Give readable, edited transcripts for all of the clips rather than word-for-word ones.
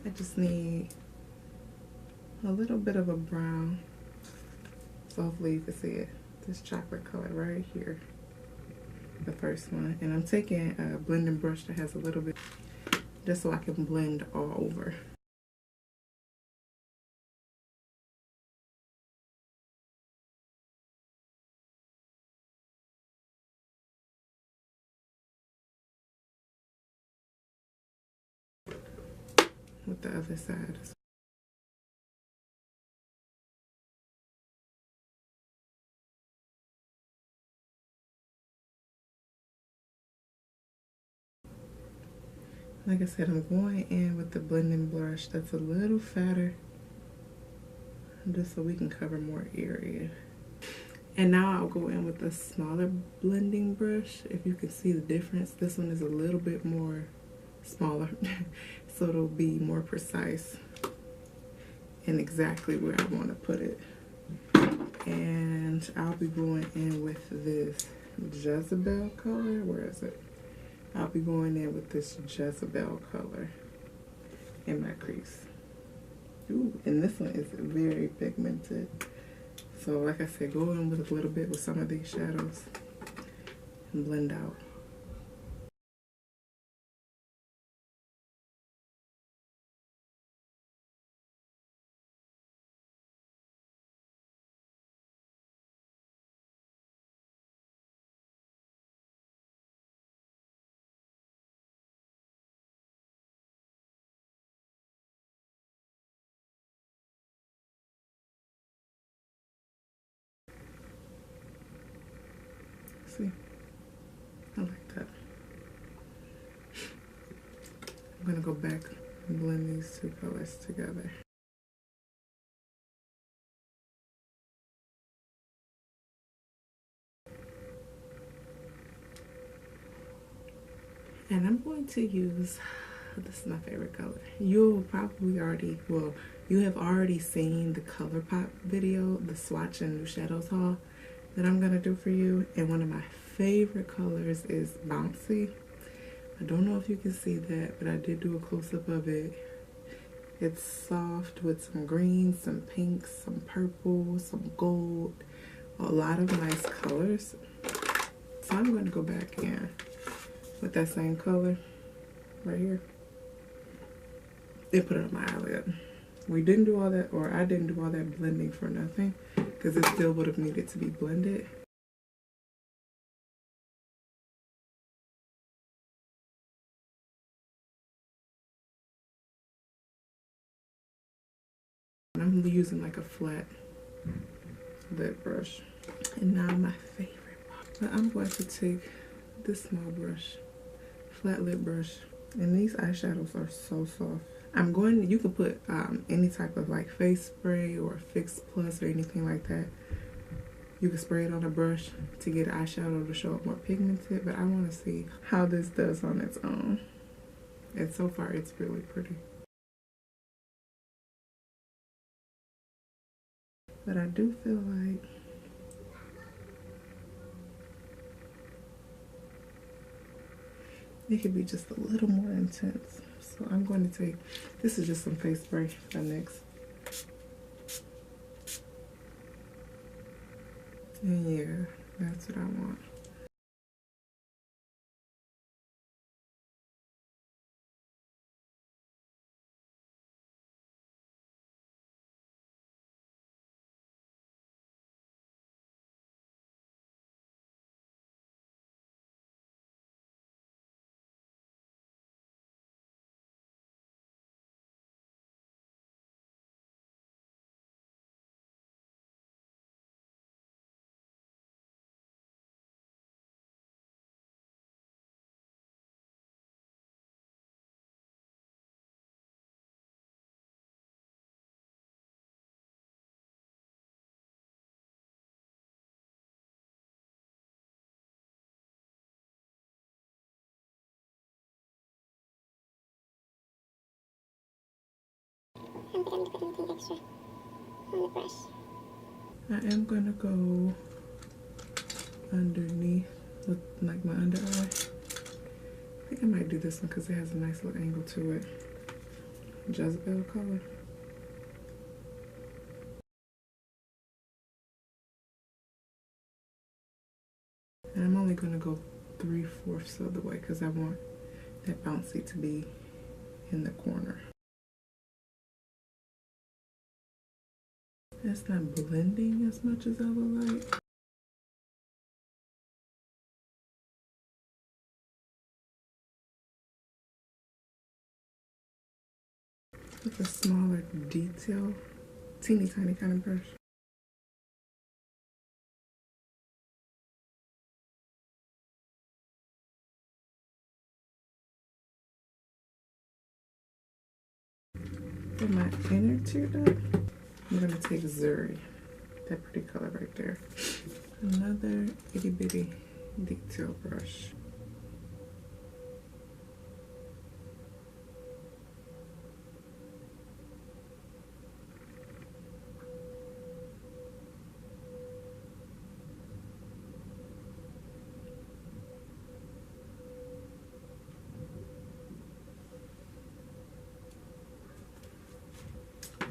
I just need a little bit of a brown. So hopefully you can see it. This chocolate color right here. The first one. And I'm taking a blending brush that has a little bit, just so I can blend all over. With the other side. Like I said, I'm going in with the blending brush that's a little fatter, just so we can cover more area. And now I'll go in with a smaller blending brush. If you can see the difference, this one is a little bit more smaller, so it'll be more precise and exactly where I want to put it. And I'll be going in with this Jezebel color. Where is it? I'll be going in with this Jezebel color in my crease. Ooh, and this one is very pigmented. So like I said, go in with a little bit with some of these shadows and blend out. See? I like that. I'm gonna go back and blend these two colors together. And I'm going to use, this is my favorite color. You'll probably already, well, you have already seen the ColourPop video, the swatch and new shadows haul that I'm gonna do for you. And one of my favorite colors is Bouncy. I don't know if you can see that, but I did do a close-up of it. It's soft with some greens, some pinks, some purple, some gold, a lot of nice colors. So I'm going to go back in with that same color right here and put it on my eyelid. We didn't do all that, or I didn't do all that blending for nothing, because it still would have needed to be blended. I'm using like a flat lip brush. And now my favorite part. But I'm going to take this small brush, flat lip brush, and these eyeshadows are so soft. I'm going, you can put any type of like face spray or Fix Plus or anything like that. You can spray it on a brush to get eyeshadow to show up more pigmented, but I want to see how this does on its own. And so far it's really pretty. But I do feel like it could be just a little more intense. So I'm going to take, this is just some face spray for next. And yeah, that's what I want. I don't think I'm going to put anything extra on the brush. I am going to go underneath with like my under eye. I think I might do this one because it has a nice little angle to it. Jezebel color. And I'm only gonna go 3/4 of the way because I want that bouncy to be in the corner. It's not blending as much as I would like. With a smaller detail, teeny tiny kind of brush. For my inner tear duct, I'm gonna take Zuri, that pretty color right there. Another itty bitty detail brush.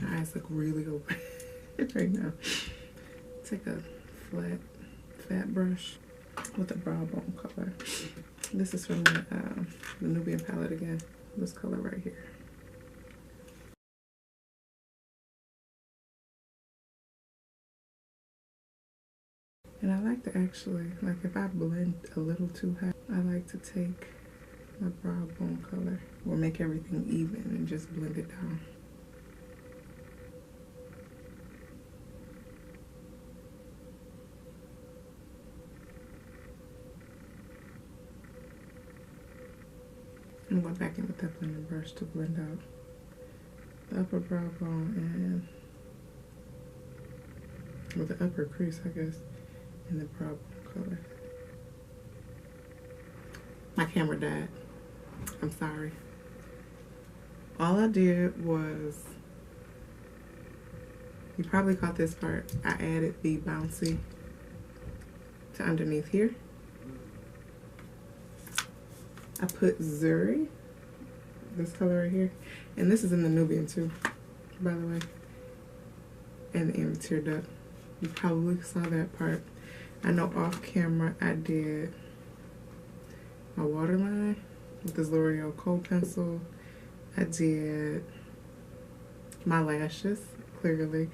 My eyes look really open right now. Take a fat brush with a brow bone color. This is from the Nubian palette again. This color right here. And I like to actually, like if I blend a little too high, I like to take my brow bone color or make everything even and just blend it down. I'm going back in with that blending brush to blend out the upper brow bone and with the upper crease, I guess, and the brow bone color. My camera died. I'm sorry. All I did was, you probably caught this part, I added the Bouncy to underneath here. I put Zuri, this color right here, and this is in the Nubian too, by the way, and the inner tear duct. You probably saw that part. I know off camera I did my waterline with this L'Oreal Kohl pencil. I did my lashes, clearly.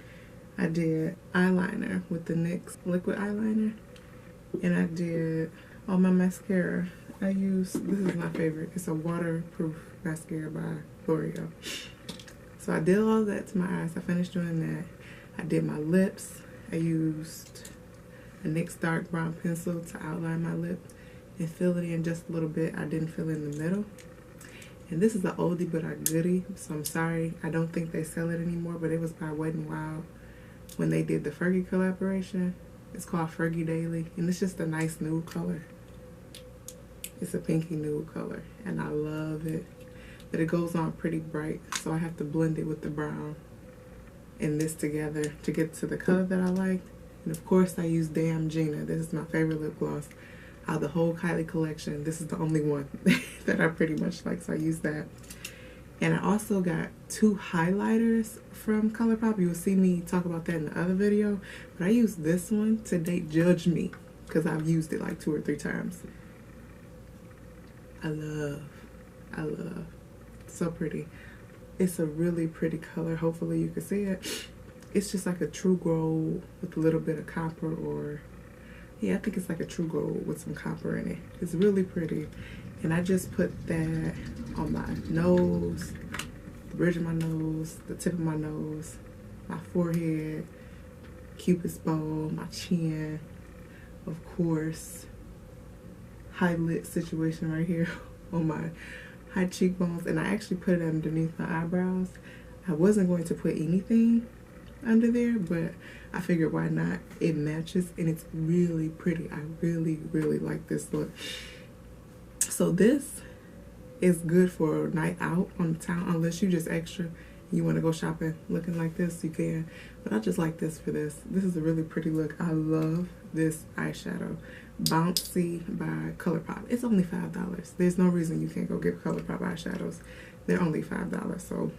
I did eyeliner with the NYX liquid eyeliner, and I did all my mascara. I use, this is my favorite, it's a waterproof mascara by L'Oreal. So I did all that to my eyes. I finished doing that. I did my lips. I used a NYX dark brown pencil to outline my lip and fill it in just a little bit. I didn't fill in the middle. And this is an oldie but a goodie, so I'm sorry. I don't think they sell it anymore, but it was by Wet n Wild when they did the Fergie collaboration. It's called Fergie Daily, and it's just a nice nude color. It's a pinky nude color, and I love it. But it goes on pretty bright, so I have to blend it with the brown and this together to get to the color that I like. And of course, I use Damn Gina. This is my favorite lip gloss out of the whole Kylie collection. This is the only one that I pretty much like, so I use that. And I also got 2 highlighters from ColourPop. You'll see me talk about that in the other video. But I used this one to date Judge Me because I've used it like 2 or 3 times. I love, so pretty. It's a really pretty color. Hopefully you can see it. It's just like a true gold with a little bit of copper, or yeah, I think it's like a true gold with some copper in it. It's really pretty. And I just put that on my nose, the bridge of my nose, the tip of my nose, my forehead, Cupid's bow, my chin, of course, high lid situation right here on my high cheekbones. And I actually put it underneath my eyebrows. I wasn't going to put anything under there, but I figured why not? It matches and it's really pretty. I really like this look. So this is good for a night out on the town, unless you just extra, you want to go shopping looking like this, you can. But I just like this for this. This is a really pretty look. I love this eyeshadow. Bouncy by ColourPop. It's only $5. There's no reason you can't go get ColourPop eyeshadows. They're only $5. So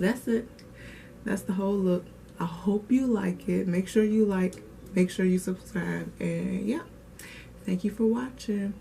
that's it. That's the whole look. I hope you like it. Make sure you like, make sure you subscribe, and yeah, thank you for watching.